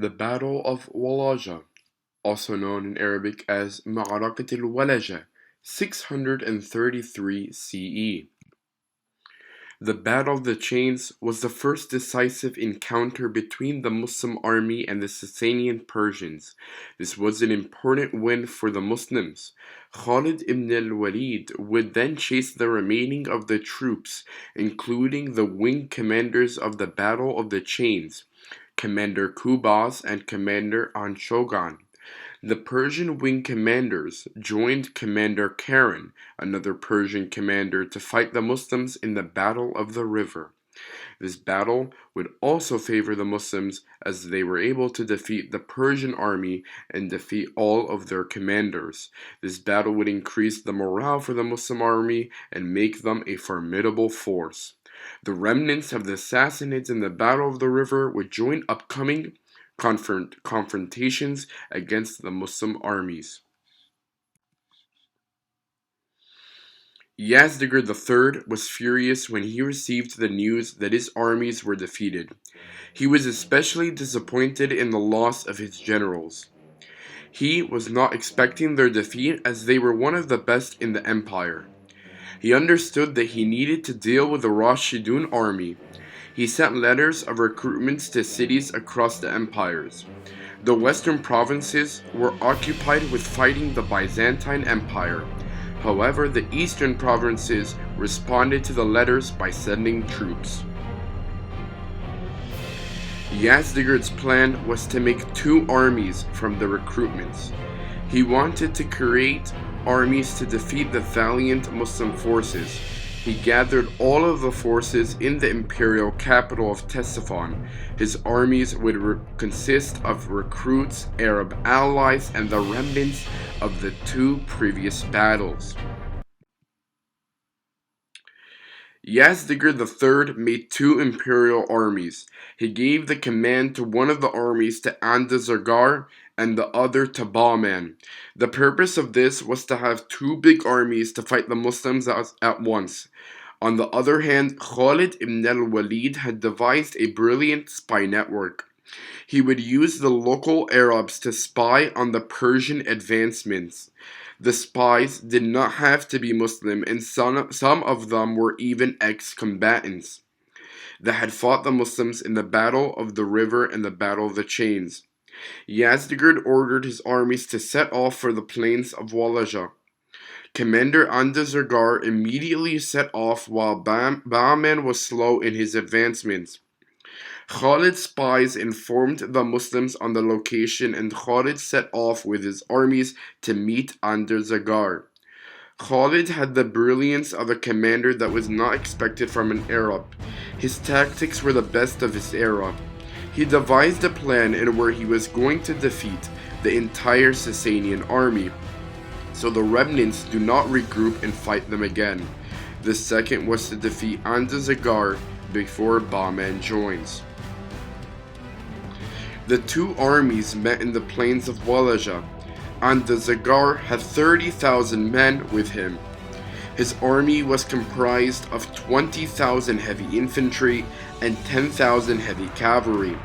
The Battle of Al-Walaja, also known in Arabic as معركة الولجة, 633 CE. The Battle of the Chains was the first decisive encounter between the Muslim army and the Sassanian Persians. This was an important win for the Muslims. Khalid ibn al-Waleed would then chase the remaining of the troops, including the wing commanders of the Battle of the Chains, Commander Kubas and Commander Anshogan. The Persian wing commanders joined Commander Karen, another Persian commander, to fight the Muslims in the Battle of the River. This battle would also favor the Muslims as they were able to defeat the Persian army and defeat all of their commanders. This battle would increase the morale for the Muslim army and make them a formidable force. The remnants of the Sassanians in the Battle of the River would join upcoming confrontations against the Muslim armies. Yazdegerd III was furious when he received the news that his armies were defeated. He was especially disappointed in the loss of his generals. He was not expecting their defeat as they were one of the best in the empire. He understood that he needed to deal with the Rashidun army. He sent letters of recruitments to cities across the empires. The western provinces were occupied with fighting the Byzantine Empire. However, the eastern provinces responded to the letters by sending troops. Yazdegerd's plan was to make two armies from the recruitments. He wanted to create armies to defeat the valiant Muslim forces. He gathered all of the forces in the imperial capital of Ctesiphon. His armies would consist of recruits, Arab allies, and the remnants of the two previous battles. Yazdegerd III made two imperial armies. He gave the command to one of the armies to Andazargar and the other to Bahman. The purpose of this was to have two big armies to fight the Muslims at once. On the other hand, Khalid ibn al-Waleed had devised a brilliant spy network. He would use the local Arabs to spy on the Persian advancements. The spies did not have to be Muslim, and some of them were even ex-combatants that had fought the Muslims in the Battle of the River and the Battle of the Chains. Yazdegerd ordered his armies to set off for the plains of Walaja. Commander Andazargar immediately set off while Bahman was slow in his advancements. Khalid's spies informed the Muslims on the location, and Khalid set off with his armies to meet Andazargar. Khalid had the brilliance of a commander that was not expected from an Arab. His tactics were the best of his era. He devised a plan in where he was going to defeat the entire Sassanian army, so the remnants do not regroup and fight them again. The second was to defeat Andazargar before Bahman joins. The two armies met in the plains of Walaja. Andazargar had 30,000 men with him. His army was comprised of 20,000 heavy infantry and 10,000 heavy cavalry.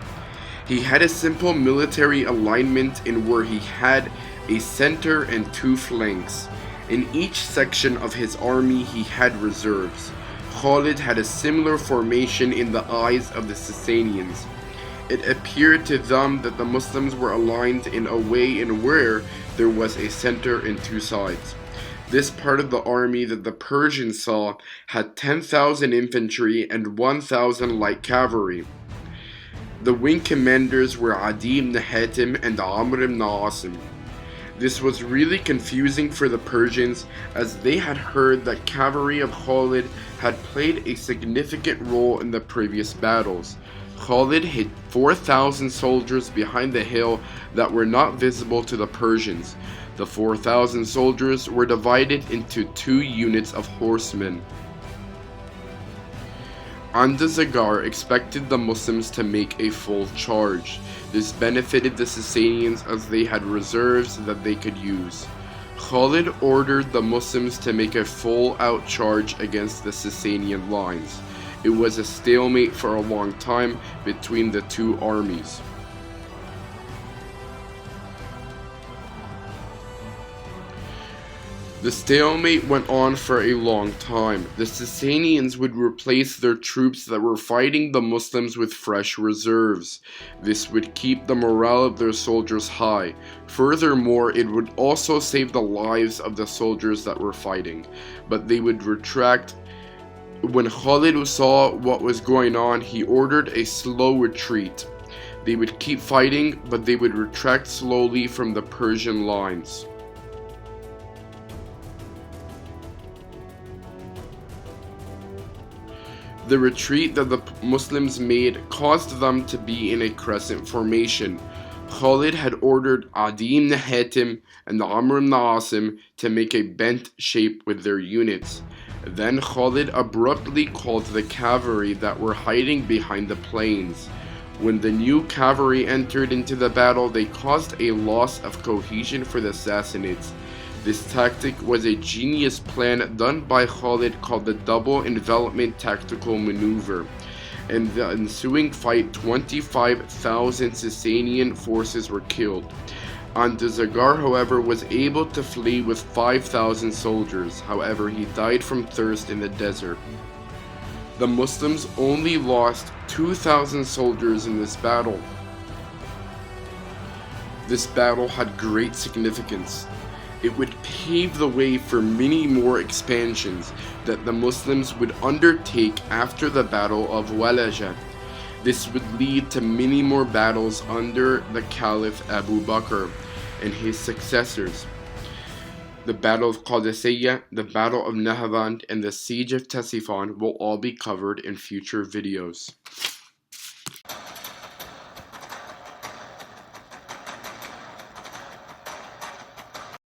He had a simple military alignment in where he had a center and two flanks. In each section of his army he had reserves. Khalid had a similar formation in the eyes of the Sassanians. It appeared to them that the Muslims were aligned in a way in where there was a center and two sides. This part of the army that the Persians saw had 10,000 infantry and 1,000 light cavalry. The wing commanders were Adi ibn Hatim and Amr ibn Asim. This was really confusing for the Persians as they had heard that cavalry of Khalid had played a significant role in the previous battles. Khalid hid 4,000 soldiers behind the hill that were not visible to the Persians. The 4,000 soldiers were divided into two units of horsemen. Andazargar expected the Muslims to make a full charge. This benefited the Sassanians as they had reserves that they could use. Khalid ordered the Muslims to make a full-out charge against the Sassanian lines. It was a stalemate for a long time between the two armies. The stalemate went on for a long time. The Sassanians would replace their troops that were fighting the Muslims with fresh reserves. This would keep the morale of their soldiers high. Furthermore, it would also save the lives of the soldiers that were fighting. But they would retract. When Khalid saw what was going on, he ordered a slow retreat. They would keep fighting, but they would retract slowly from the Persian lines. The retreat that the Muslims made caused them to be in a crescent formation. Khalid had ordered Adi ibn Hatim and Amr ibn Asim to make a bent shape with their units. Then Khalid abruptly called the cavalry that were hiding behind the plains. When the new cavalry entered into the battle, they caused a loss of cohesion for the Sassanids. This tactic was a genius plan done by Khalid called the double envelopment tactical maneuver. In the ensuing fight, 25,000 Sassanian forces were killed. Andazagar, however, was able to flee with 5,000 soldiers. However, he died from thirst in the desert. The Muslims only lost 2,000 soldiers in this battle. This battle had great significance. It would pave the way for many more expansions that the Muslims would undertake after the Battle of Al-Walaja. This would lead to many more battles under the Caliph Abu Bakr and his successors. The Battle of Qadisiyah, the Battle of Nahawand, and the Siege of Ctesiphon will all be covered in future videos.